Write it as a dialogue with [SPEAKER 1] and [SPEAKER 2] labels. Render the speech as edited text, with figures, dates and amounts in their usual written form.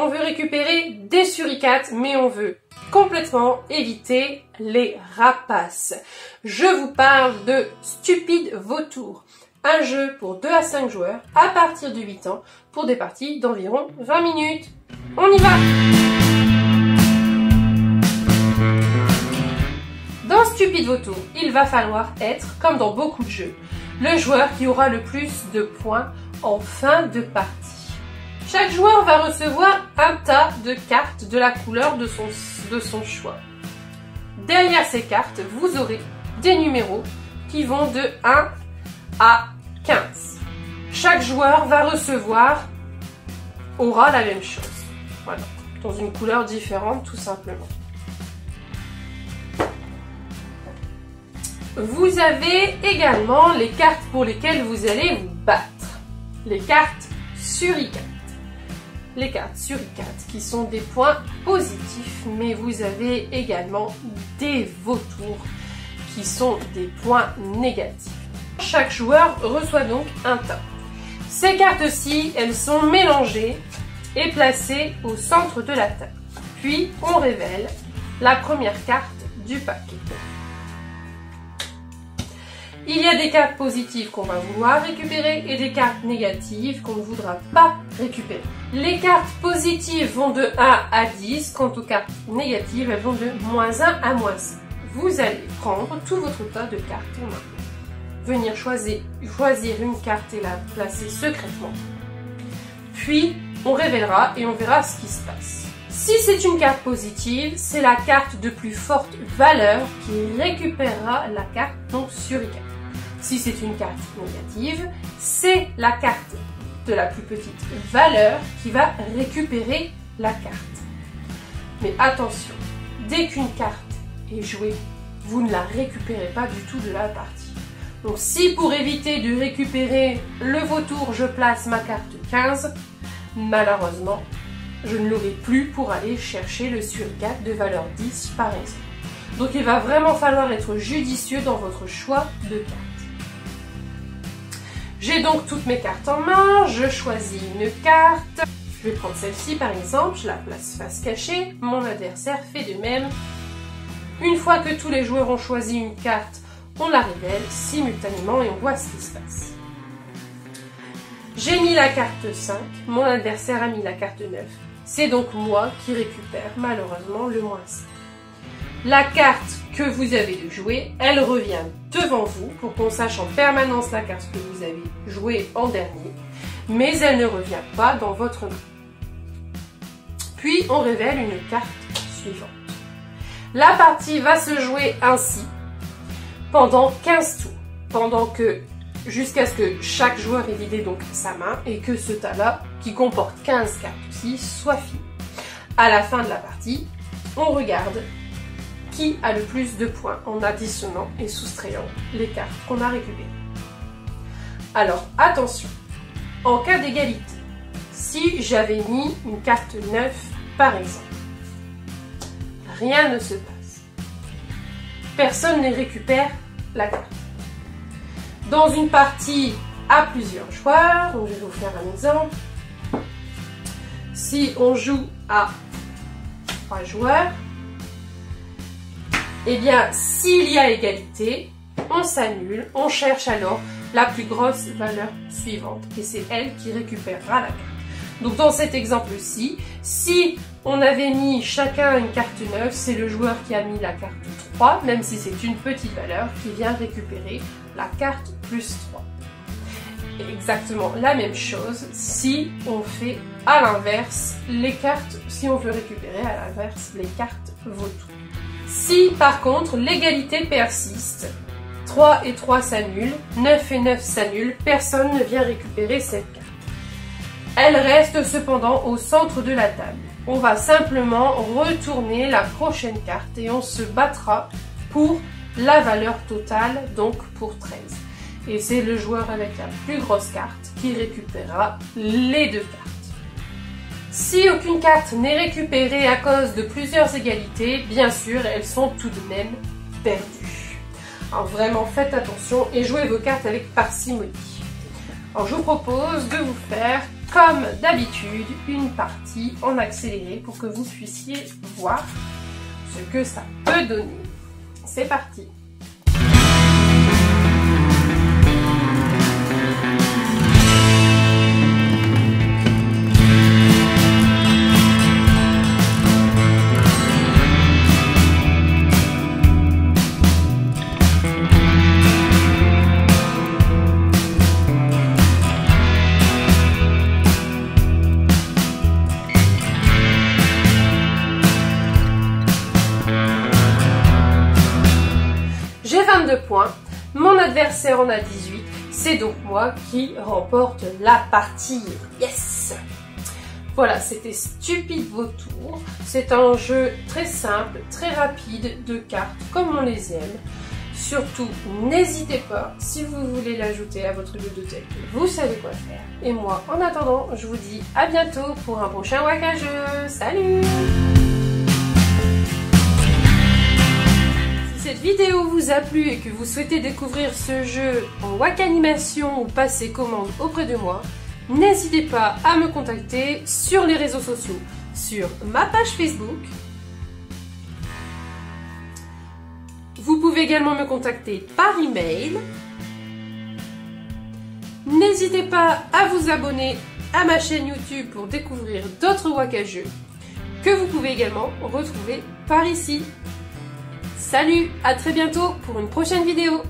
[SPEAKER 1] on veut récupérer des suricates, mais on veut complètement éviter les rapaces. Je vous parle de Stupide Vautour, un jeu pour 2 à 5 joueurs à partir de 8 ans pour des parties d'environ 20 minutes. On y va! Dans Stupide Vautour, il va falloir être, comme dans beaucoup de jeux, le joueur qui aura le plus de points en fin de partie. Chaque joueur va recevoir un tas de cartes de la couleur de son choix. Derrière ces cartes, vous aurez des numéros qui vont de 1 à 15. Chaque joueur aura la même chose. Voilà, dans une couleur différente tout simplement. Vous avez également les cartes pour lesquelles vous allez vous battre. Les cartes suricates. Les cartes suricates qui sont des points positifs, mais vous avez également des vautours qui sont des points négatifs. Chaque joueur reçoit donc un tas. Ces cartes-ci, elles sont mélangées et placées au centre de la table. Puis, on révèle la première carte du paquet. Il y a des cartes positives qu'on va vouloir récupérer et des cartes négatives qu'on ne voudra pas récupérer. Les cartes positives vont de 1 à 10, quant aux cartes négatives, elles vont de -1 à -5. Vous allez prendre tout votre tas de cartes en main. Venir choisir une carte et la placer secrètement. Puis, on révélera et on verra ce qui se passe. Si c'est une carte positive, c'est la carte de plus forte valeur qui récupérera la carte donc suricate. Si c'est une carte négative, c'est la carte de la plus petite valeur qui va récupérer la carte. Mais attention, dès qu'une carte est jouée, vous ne la récupérez pas du tout de la partie. Donc si pour éviter de récupérer le vautour, je place ma carte 15, malheureusement, je ne l'aurai plus pour aller chercher le suricate de valeur 10 par exemple. Donc il va vraiment falloir être judicieux dans votre choix de carte. J'ai donc toutes mes cartes en main, je choisis une carte. Je vais prendre celle-ci par exemple, je la place face cachée, mon adversaire fait de même. Une fois que tous les joueurs ont choisi une carte, on la révèle simultanément et on voit ce qui se passe. J'ai mis la carte 5, mon adversaire a mis la carte 9. C'est donc moi qui récupère malheureusement le -5. La carte que vous avez de jouer, elle revient devant vous pour qu'on sache en permanence la carte que vous avez jouée en dernier, mais elle ne revient pas dans votre main. Puis on révèle une carte suivante. La partie va se jouer ainsi pendant 15 tours, jusqu'à ce que chaque joueur ait vidé donc sa main et que ce tas-là, qui comporte 15 cartes aussi, soit fini. À la fin de la partie, on regarde qui a le plus de points en additionnant et soustrayant les cartes qu'on a récupérées. Alors attention, en cas d'égalité, si j'avais mis une carte 9 par exemple, rien ne se passe. Personne ne récupère la carte. Dans une partie à plusieurs joueurs, donc je vais vous faire un exemple. Si on joue à 3 joueurs, eh bien, s'il y a égalité, on s'annule, on cherche alors la plus grosse valeur suivante et c'est elle qui récupérera la carte. Donc dans cet exemple-ci, si on avait mis chacun une carte 9, c'est le joueur qui a mis la carte 3, même si c'est une petite valeur, qui vient récupérer la carte plus 3. Et exactement la même chose si on fait à l'inverse les cartes, si on veut récupérer à l'inverse les cartes vautours. Si par contre l'égalité persiste, 3 et 3 s'annulent, 9 et 9 s'annulent, personne ne vient récupérer cette carte. Elle reste cependant au centre de la table. On va simplement retourner la prochaine carte et on se battra pour la valeur totale, donc pour 13. Et c'est le joueur avec la plus grosse carte qui récupérera les 2 cartes. Si aucune carte n'est récupérée à cause de plusieurs égalités, bien sûr, elles sont tout de même perdues. Alors vraiment, faites attention et jouez vos cartes avec parcimonie. Alors je vous propose de vous faire comme d'habitude, une partie en accéléré pour que vous puissiez voir ce que ça peut donner. C'est parti! J'ai 22 points, mon adversaire en a 18, c'est donc moi qui remporte la partie. Yes! Voilà, c'était Stupide Vautour. C'est un jeu très simple, très rapide de cartes comme on les aime. Surtout, n'hésitez pas, si vous voulez l'ajouter à votre bibliothèque, vous savez quoi faire. Et moi, en attendant, je vous dis à bientôt pour un prochain Waka-jeu. Salut! Si cette vidéo vous a plu et que vous souhaitez découvrir ce jeu en Wakanimation ou passer commande auprès de moi, n'hésitez pas à me contacter sur les réseaux sociaux, sur ma page Facebook. Vous pouvez également me contacter par email. N'hésitez pas à vous abonner à ma chaîne YouTube pour découvrir d'autres Waka-jeux que vous pouvez également retrouver par ici. Salut, à très bientôt pour une prochaine vidéo.